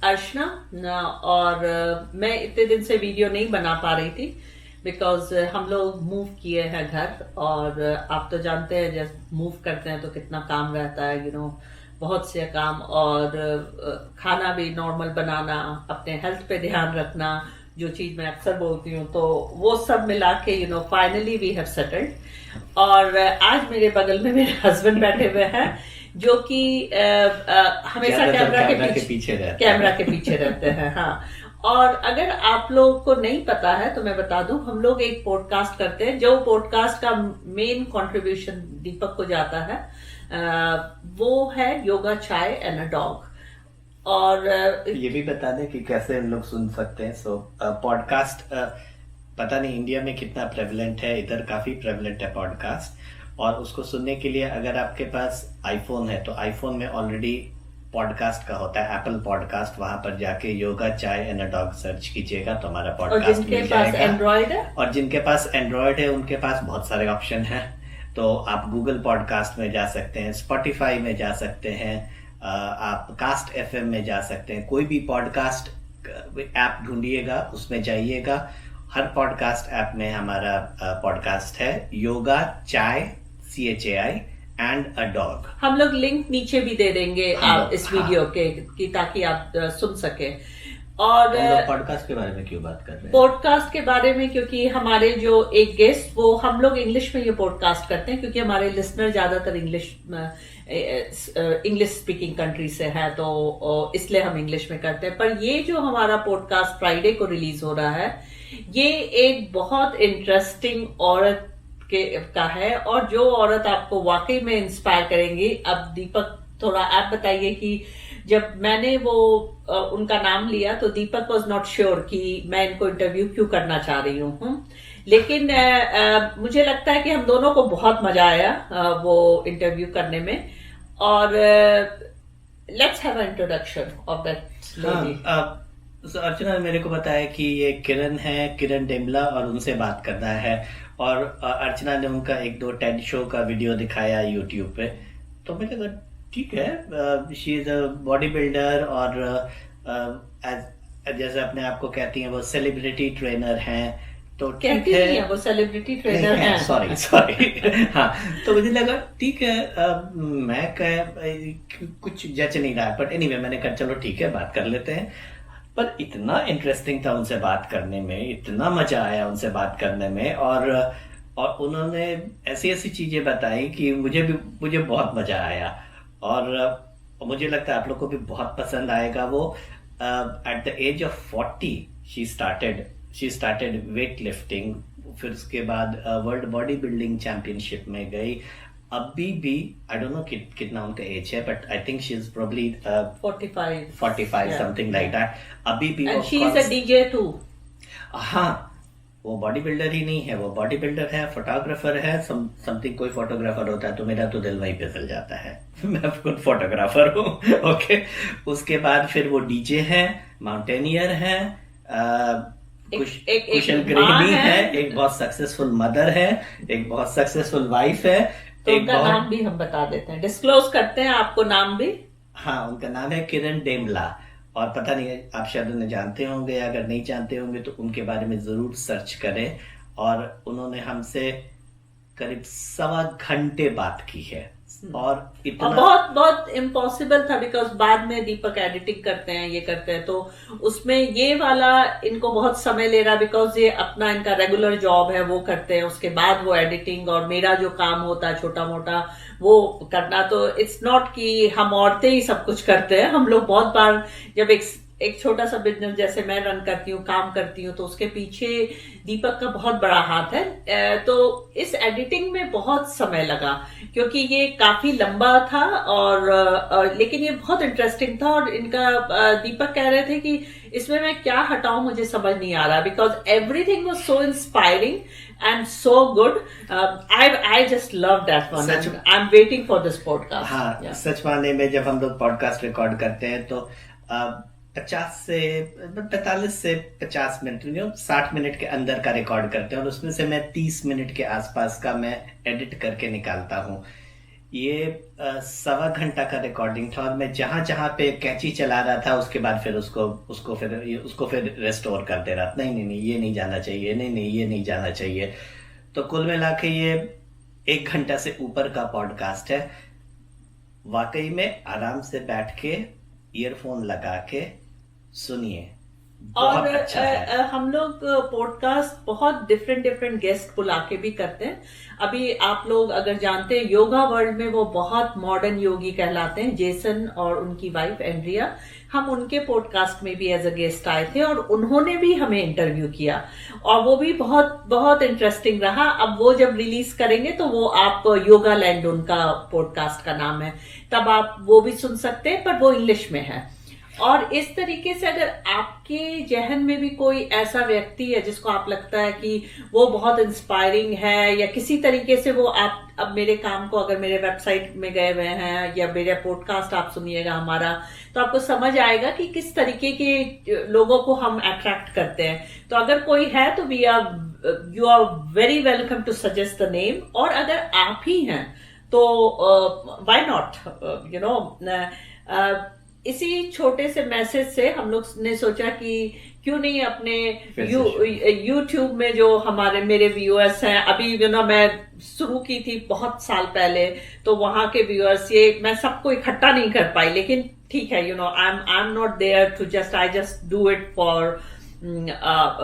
अर्चना और मैं इतने दिन से वीडियो नहीं बना पा रही थी बिकॉज हम लोग मूव किए हैं घर और आप तो जानते हैं जब मूव करते हैं तो कितना काम रहता है बहुत से काम और खाना भी नॉर्मल बनाना, अपने हेल्थ पे ध्यान रखना, जो चीज मैं अक्सर बोलती हूँ, तो वो सब मिला के फाइनली वी हैव सेटल्ड। और आज मेरे बगल में मेरे हस्बैंड बैठे हुए हैं जो कि हमेशा कैमरा के पीछे रहते हैं। हाँ, और अगर आप लोगों को नहीं पता है तो मैं बता दूं, हम लोग एक पॉडकास्ट करते हैं जो पॉडकास्ट का मेन कंट्रीब्यूशन दीपक को जाता है, वो है योगा चाय एंड अ डॉग। और ये भी बता दें कि कैसे हम लोग सुन सकते हैं। पॉडकास्ट पता नहीं इंडिया में कितना प्रेवलेंट है, इधर काफी प्रेवलेंट है पॉडकास्ट। और उसको सुनने के लिए अगर आपके पास आईफोन है तो आईफोन में ऑलरेडी पॉडकास्ट का होता है, एप्पल पॉडकास्ट, वहां पर जाके योगा चाय एंड अ डॉग सर्च कीजिएगा तो हमारा पॉडकास्ट मिल जाएगा। एंड्रॉइड है, और जिनके पास एंड्रॉइड है उनके पास बहुत सारे ऑप्शन हैं। तो आप गूगल पॉडकास्ट में जा सकते हैं, स्पॉटिफाई में जा सकते हैं, आप कास्ट एफएम में जा सकते हैं, कोई भी पॉडकास्ट ऐप ढूंढिएगा उसमें जाइएगा। हर पॉडकास्ट ऐप में हमारा पॉडकास्ट है योगा चाय CHAI एंड अ डॉग। हम लोग लिंक नीचे भी दे देंगे आप इस वीडियो के कि ताकि आप सुन सके। और पॉडकास्ट के बारे में क्यों बात कर रहे हैं? पॉडकास्ट के बारे में क्योंकि हमारे जो एक गेस्ट, वो हम लोग इंग्लिश में ये पॉडकास्ट करते हैं क्योंकि हमारे लिसनर ज्यादातर इंग्लिश स्पीकिंग कंट्री से है, तो इसलिए हम इंग्लिश में करते हैं। पर ये जो हमारा पॉडकास्ट फ्राइडे को रिलीज हो रहा है, ये एक बहुत इंटरेस्टिंग औरत का है और जो औरत आपको वाकई में इंस्पायर करेंगी। अब दीपक थोड़ा आप बताइए कि जब मैंने वो उनका नाम लिया तो दीपक वॉज नॉट श्योर कि मैं इनको इंटरव्यू क्यों करना चाह रही हूँ, लेकिन मुझे लगता है कि हम दोनों को बहुत मजा आया वो इंटरव्यू करने में। और let's have an introduction of that lady. Archana मेरे को बताया कि ये किरण है, किरण डेमला, और उनसे बात करना है। और अर्चना ने उनका 1-2 टेड शो का वीडियो दिखाया यूट्यूब पे, तो मैंने कहा ठीक है, she is a body builder और जैसे अपने आप को कहती हैं वो सेलिब्रिटी ट्रेनर हैं, तो ठीक है वो सेलिब्रिटी ट्रेनर हैं। सॉरी हाँ, तो मुझे लगा ठीक है, मैं कुछ जज नहीं रहा, बट एनीवे मैंने कहा चलो ठीक है बात कर लेते हैं। पर इतना इंटरेस्टिंग था उनसे बात करने में, इतना मजा आया उनसे बात करने में, और उन्होंने ऐसी ऐसी चीजें बताई कि मुझे बहुत मजा आया। और मुझे लगता है आप लोग को भी बहुत पसंद आएगा वो। At the age of 40 she started weight lifting, फिर उसके बाद वर्ल्ड बॉडी बिल्डिंग चैंपियनशिप में गई। अभी भी आई डोंट नो कितना उनका एज है, but I think she is probably 45 something like that. अभी भी and she is a DJ too। हाँ, वो बॉडी बिल्डर ही नहीं है, वो बॉडी बिल्डर है, फोटोग्राफर है, समथिंग। कोई फोटोग्राफर होता है तो मेरा तो दिल वहीं पे फिसल जाता है मैं खुद फोटोग्राफर हूँ ओके। उसके बाद फिर वो डीजे है, माउंटेनियर है, कुशल गृहिणी है, एक बहुत सक्सेसफुल मदर है, एक बहुत सक्सेसफुल वाइफ है। तो उनका नाम भी हम बता देते हैं, डिस्क्लोज करते हैं आपको नाम भी। हाँ, उनका नाम है किरण डेमला, और पता नहीं आप शायद उन्हें जानते होंगे, अगर नहीं जानते होंगे तो उनके बारे में जरूर सर्च करें। और उन्होंने हमसे करीब 1.25 घंटे बात की है, और इतना बहुत बहुत इम्पॉसिबल था बिकॉज बाद में दीपक एडिटिंग करते हैं, ये करते हैं, तो उसमें ये वाला इनको बहुत समय ले रहा बिकॉज ये अपना इनका रेगुलर जॉब है वो करते हैं, उसके बाद वो एडिटिंग और मेरा जो काम होता है छोटा मोटा वो करना। तो इट्स नॉट कि हम औरतें ही सब कुछ करते हैं, हम लोग बहुत बार जब एक छोटा सा बिजनेस जैसे मैं रन करती हूँ, काम करती हूँ, तो उसके पीछे दीपक का बहुत बड़ा हाथ है। तो इस एडिटिंग में बहुत समय लगा क्योंकि ये काफी लंबा था, और लेकिन ये बहुत इंटरेस्टिंग था। और इनका दीपक कह रहे थे कि इसमें मैं क्या हटाऊं मुझे समझ नहीं आ रहा because everything was so inspiring and so good। I just love that one and I'm waiting for this podcast। हाँ, सच माने में जब हम लोग पॉडकास्ट रिकॉर्ड करते हैं तो 45 से 50 मिनट 60 मिनट के अंदर का रिकॉर्ड करते हैं, और उसमें से मैं 30 मिनट के आसपास का मैं एडिट करके निकालता हूँ। ये 1.25 घंटा का रिकॉर्डिंग था, और मैं जहां जहां पे कैंची चला रहा था उसके बाद फिर उसको फिर रेस्टोर कर दे रहा था। नहीं नहीं नहीं, ये नहीं जाना चाहिए, नहीं नहीं ये नहीं जाना चाहिए। तो कुल मिला के ये 1 घंटा से ऊपर का पॉडकास्ट है। वाकई में आराम से बैठ के ईयरफोन लगा के सुनिए, और बहुत अच्छा है। हम लोग पॉडकास्ट बहुत डिफरेंट डिफरेंट गेस्ट बुला के भी करते हैं। अभी आप लोग अगर जानते हैं, योगा वर्ल्ड में वो बहुत मॉडर्न योगी कहलाते हैं, जेसन और उनकी वाइफ एंड्रिया। हम उनके पॉडकास्ट में भी एज अ गेस्ट आए थे और उन्होंने भी हमें इंटरव्यू किया, और वो भी बहुत बहुत इंटरेस्टिंग रहा। अब वो जब रिलीज करेंगे तो वो आप योगा लैंड उनका पॉडकास्ट का नाम है, तब आप वो भी सुन सकते हैं, पर वो इंग्लिश में है। और इस तरीके से अगर आपके जहन में भी कोई ऐसा व्यक्ति है जिसको आप लगता है कि वो बहुत इंस्पायरिंग है, या किसी तरीके से वो आप अब मेरे काम को अगर मेरे वेबसाइट में गए हुए हैं या मेरा पॉडकास्ट आप सुनिएगा हमारा, तो आपको समझ आएगा कि किस तरीके के लोगों को हम अट्रैक्ट करते हैं। तो अगर कोई है तो you are very welcome to suggest the name. और अगर आप ही हैं तो व्हाई नॉट, यू नो। इसी छोटे से मैसेज से हम लोग ने सोचा कि क्यों नहीं अपने यूट्यूब में जो मेरे व्यूअर्स हैं, अभी यू नो मैं शुरू की थी बहुत साल पहले, तो वहां के व्यूअर्स, ये मैं सबको इकट्ठा नहीं कर पाई, लेकिन ठीक है, you know I am not there to I just do it for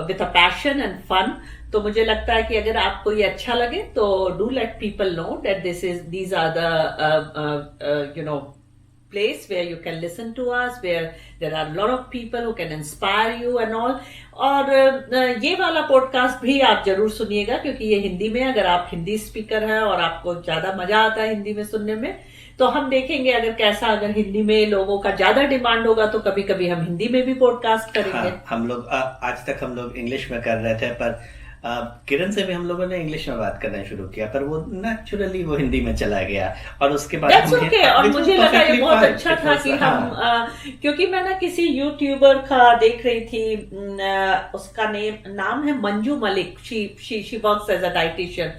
with a passion and fun. तो मुझे लगता है कि अगर आपको ये अच्छा लगे तो do let people know that these are the you know place where you can listen to us, where there are a lot of people who can inspire you and all. और ये वाला पॉडकास्ट भी आप जरूर सुनिएगा, क्योंकि ये हिंदी में, अगर आप हिंदी स्पीकर हैं और आपको ज्यादा मजा आता है हिंदी में सुनने में, तो हम देखेंगे अगर कैसा, अगर हिंदी में लोगों का ज्यादा डिमांड होगा तो कभी कभी हम हिंदी में भी पॉडकास्ट करेंगे। हाँ, हम लोग आज तक हम लोग इंग्लिश में कर रहे थे, पर किरण से भी हम लोगों ने इंग्लिश में बात करना शुरू किया, पर वो नेचुरली वो हिंदी में चला गया, और उसके बाद और मुझे लगा ये बहुत अच्छा था कि हम क्योंकि मैं ना किसी यूट्यूबर का देख रही थी, उसका नाम है Manju Malik, she works as a dietitian.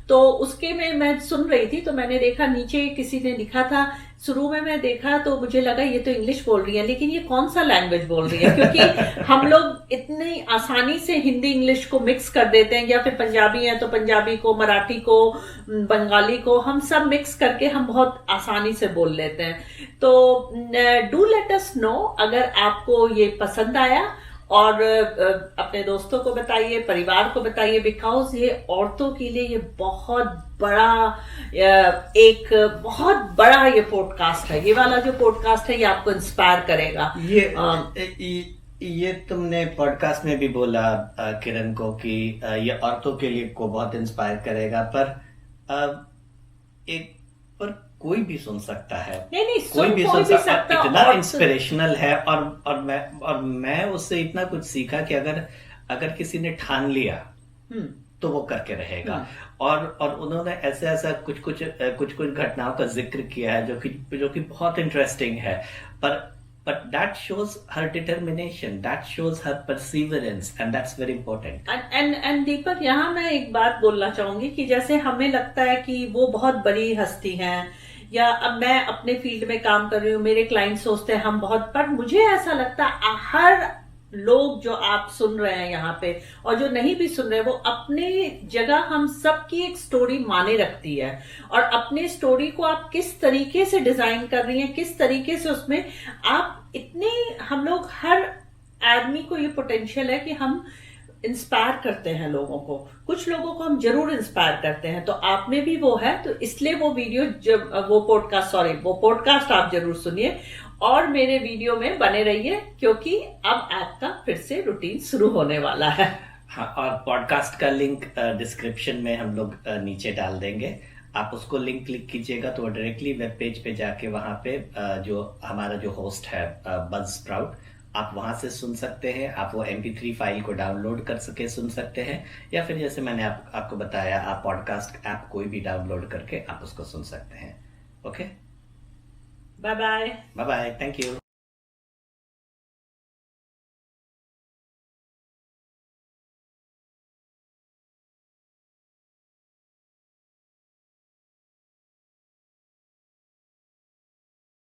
तो उसके में मैं सुन रही थी, तो मैंने देखा नीचे किसी ने लिखा था, शुरू में मैं देखा तो मुझे लगा ये तो इंग्लिश बोल रही है, लेकिन ये कौन सा लैंग्वेज बोल रही है, क्योंकि हम लोग इतनी आसानी से हिंदी इंग्लिश को मिक्स कर देते हैं, या फिर पंजाबी है तो पंजाबी को, मराठी को, बंगाली को, हम सब मिक्स करके हम बहुत आसानी से बोल लेते हैं। तो डू लेट अस नो अगर आपको ये पसंद आया, और अपने दोस्तों को बताइए, परिवार को बताइए, बिकॉज ये औरतों के लिए ये बहुत बड़ा ये पॉडकास्ट है। ये वाला जो पॉडकास्ट है ये आपको इंस्पायर करेगा। ये तुमने पॉडकास्ट में भी बोला किरण को कि ये औरतों के लिए को बहुत इंस्पायर करेगा, पर कोई भी सुन सकता है। नहीं, कोई भी सुन सकता है, इतना इंस्पिरेशनल है। और मैं उससे इतना कुछ सीखा कि अगर किसी ने ठान लिया तो वो करके रहेगा। और उन्होंने ऐसा कुछ घटनाओं का जिक्र किया है जो कि बहुत इंटरेस्टिंग है, पर that shows her determination, that shows her perseverance, and that's very important. And दीपक, यहाँ मैं एक बात बोलना चाहूंगी कि जैसे हमें लगता है कि वो बहुत बड़ी हस्ती हैं, या अब मैं अपने फील्ड में काम कर रही हूँ, मेरे क्लाइंट सोचते हैं हम बहुत, पर मुझे ऐसा लगता है हर लोग जो आप सुन रहे हैं यहाँ पे और जो नहीं भी सुन रहे, वो अपने जगह हम सबकी एक स्टोरी माने रखती है, और अपने स्टोरी को आप किस तरीके से डिजाइन कर रही हैं, किस तरीके से उसमें आप हम लोग, हर आदमी को ये पोटेंशियल है कि हम इंस्पायर करते हैं लोगों को, कुछ लोगों को हम जरूर इंस्पायर करते हैं। तो आप में भी वो है, तो इसलिए वो पॉडकास्ट आप जरूर सुनिए और मेरे वीडियो में बने रहिए, क्योंकि अब आपका फिर से रूटीन शुरू होने वाला है। हाँ, और पॉडकास्ट का लिंक डिस्क्रिप्शन में हम लोग नीचे डाल देंगे। आप उसको लिंक क्लिक कीजिएगा तो डायरेक्टली वेब पेज पे जाके वहां पे जो हमारा जो होस्ट है बज़स्प्राउट, आप वहां से सुन सकते हैं। आप वो MP3 फाइल को डाउनलोड कर सके सुन सकते हैं, या फिर जैसे मैंने आपको बताया, आप पॉडकास्ट ऐप कोई भी डाउनलोड करके आप उसको सुन सकते हैं। Okay, bye bye. Bye bye, thank you.